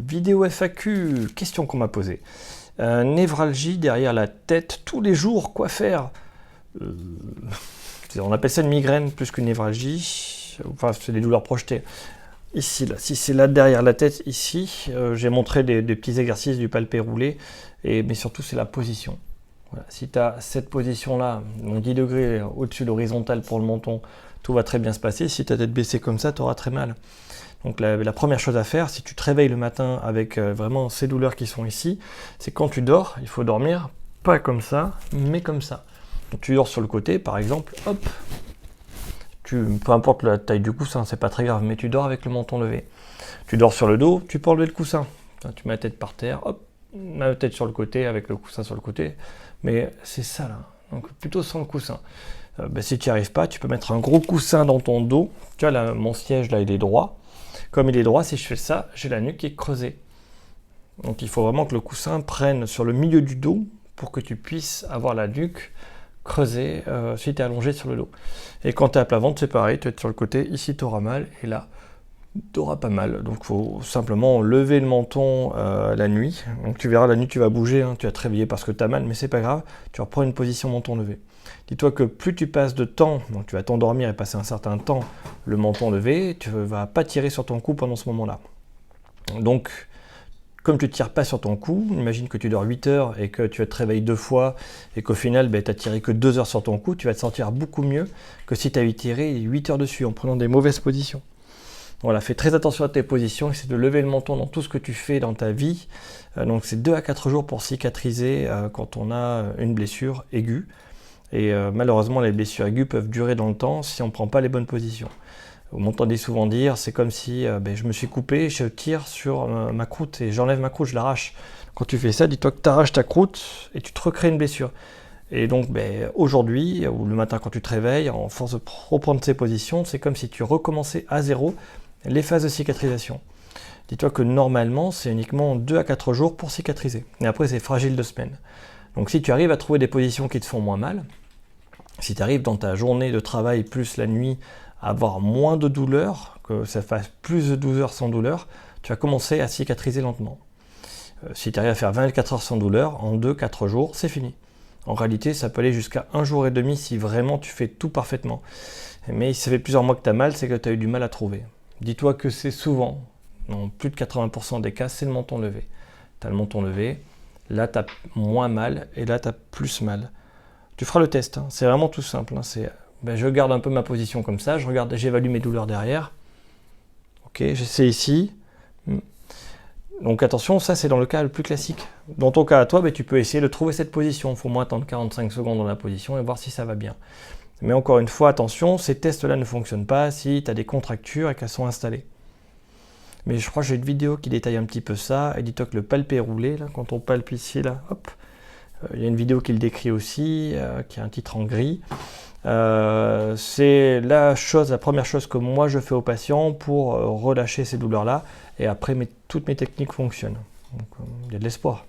Vidéo FAQ, question qu'on m'a posée. Névralgie derrière la tête, tous les jours, quoi faire? On appelle ça une migraine plus qu'une névralgie. Enfin, c'est des douleurs projetées. Ici, là, si c'est là derrière la tête, ici, j'ai montré des petits exercices du palpé roulé, mais surtout c'est la position. Voilà. Si tu as cette position-là, 10 degrés au-dessus de l'horizontale pour le menton, tout va très bien se passer. Si ta tête baissée comme ça, tu auras très mal. Donc la première chose à faire, si tu te réveilles le matin avec vraiment ces douleurs qui sont ici, c'est quand tu dors, il faut dormir pas comme ça, mais comme ça. Donc tu dors sur le côté, par exemple, hop, peu importe la taille du coussin, c'est pas très grave, mais tu dors avec le menton levé. Tu dors sur le dos, tu peux enlever le coussin. Tu mets la tête par terre, hop, la tête sur le côté avec le coussin sur le côté. Mais c'est ça là, donc plutôt sans le coussin. Si tu n'y arrives pas, tu peux mettre un gros coussin dans ton dos. Tu vois là, mon siège là, il est droit. Comme il est droit, si je fais ça, j'ai la nuque qui est creusée. Donc il faut vraiment que le coussin prenne sur le milieu du dos pour que tu puisses avoir la nuque creusée si tu es allongé sur le dos. Et quand tu es à plat ventre, c'est pareil, tu es sur le côté, ici tu auras mal et là tu n'auras pas mal. Donc il faut simplement lever le menton la nuit. Donc tu verras, la nuit tu vas bouger, hein, tu vas te réveiller parce que tu as mal, mais c'est pas grave, tu reprends une position menton levé. Dis-toi que plus tu passes de temps, donc tu vas t'endormir et passer un certain temps le menton levé, tu ne vas pas tirer sur ton cou pendant ce moment-là. Donc, comme tu ne tires pas sur ton cou, imagine que tu dors 8 heures et que tu te réveilles 2 fois et qu'au final, tu n'as tiré que 2 heures sur ton cou, tu vas te sentir beaucoup mieux que si tu avais tiré 8 heures dessus en prenant des mauvaises positions. Voilà, fais très attention à tes positions, essaie de lever le menton dans tout ce que tu fais dans ta vie. Donc c'est 2 à 4 jours pour cicatriser quand on a une blessure aiguë. Et malheureusement, les blessures aiguës peuvent durer dans le temps si on ne prend pas les bonnes positions. Vous m'entendez souvent dire, c'est comme si je me suis coupé, je tire sur ma croûte et j'enlève ma croûte, je l'arrache. Quand tu fais ça, dis-toi que tu arraches ta croûte et tu te recrées une blessure. Et donc aujourd'hui, ou le matin quand tu te réveilles, en force de reprendre ces positions, c'est comme si tu recommençais à zéro les phases de cicatrisation. Dis-toi que normalement, c'est uniquement 2 à 4 jours pour cicatriser. Et après, c'est fragile 2 semaines. Donc si tu arrives à trouver des positions qui te font moins mal, si tu arrives dans ta journée de travail plus la nuit à avoir moins de douleur, que ça fasse plus de 12 heures sans douleur, tu vas commencer à cicatriser lentement. Si tu arrives à faire 24 heures sans douleur, en 2-4 jours, c'est fini. En réalité, ça peut aller jusqu'à 1 jour et demi si vraiment tu fais tout parfaitement. Mais si ça fait plusieurs mois que tu as mal, c'est que tu as eu du mal à trouver. Dis-toi que c'est souvent, dans plus de 80% des cas, c'est le menton levé. Tu as le menton levé, là tu as moins mal et là tu as plus mal. Tu feras le test, hein. C'est vraiment tout simple. Hein. Je garde un peu ma position comme ça, j'évalue mes douleurs derrière. Ok, j'essaie ici. Donc attention, ça c'est dans le cas le plus classique. Dans ton cas à toi, tu peux essayer de trouver cette position. Il faut au moins attendre 45 secondes dans la position et voir si ça va bien. Mais encore une fois, attention, ces tests-là ne fonctionnent pas si tu as des contractures et qu'elles sont installées. Mais je crois que j'ai une vidéo qui détaille un petit peu ça. Et dis-toi que le palpé roulé, là, quand on palpe ici, là, hop, il y a une vidéo qui le décrit aussi, qui a un titre en gris. C'est la première chose que moi je fais aux patients pour relâcher ces douleurs-là. Et après, toutes mes techniques fonctionnent. Donc, il y a de l'espoir.